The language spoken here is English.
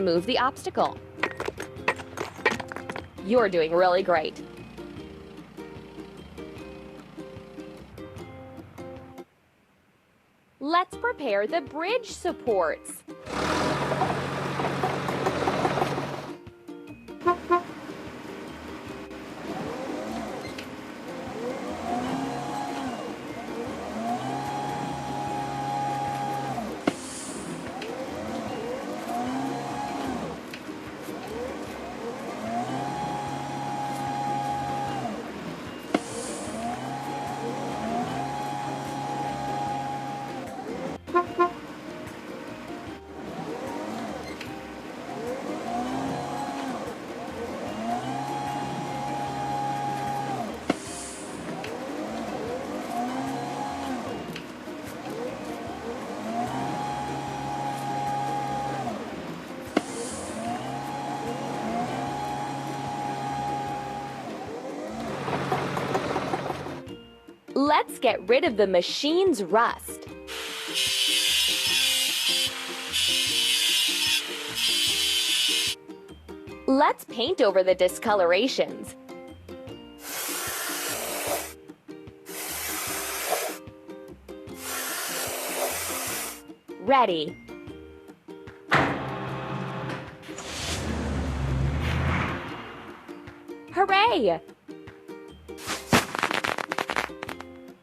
Remove the obstacle. You're doing really great. Let's prepare the bridge supports. Let's get rid of the machine's rust. Let's paint over the discolorations. Ready. Hooray!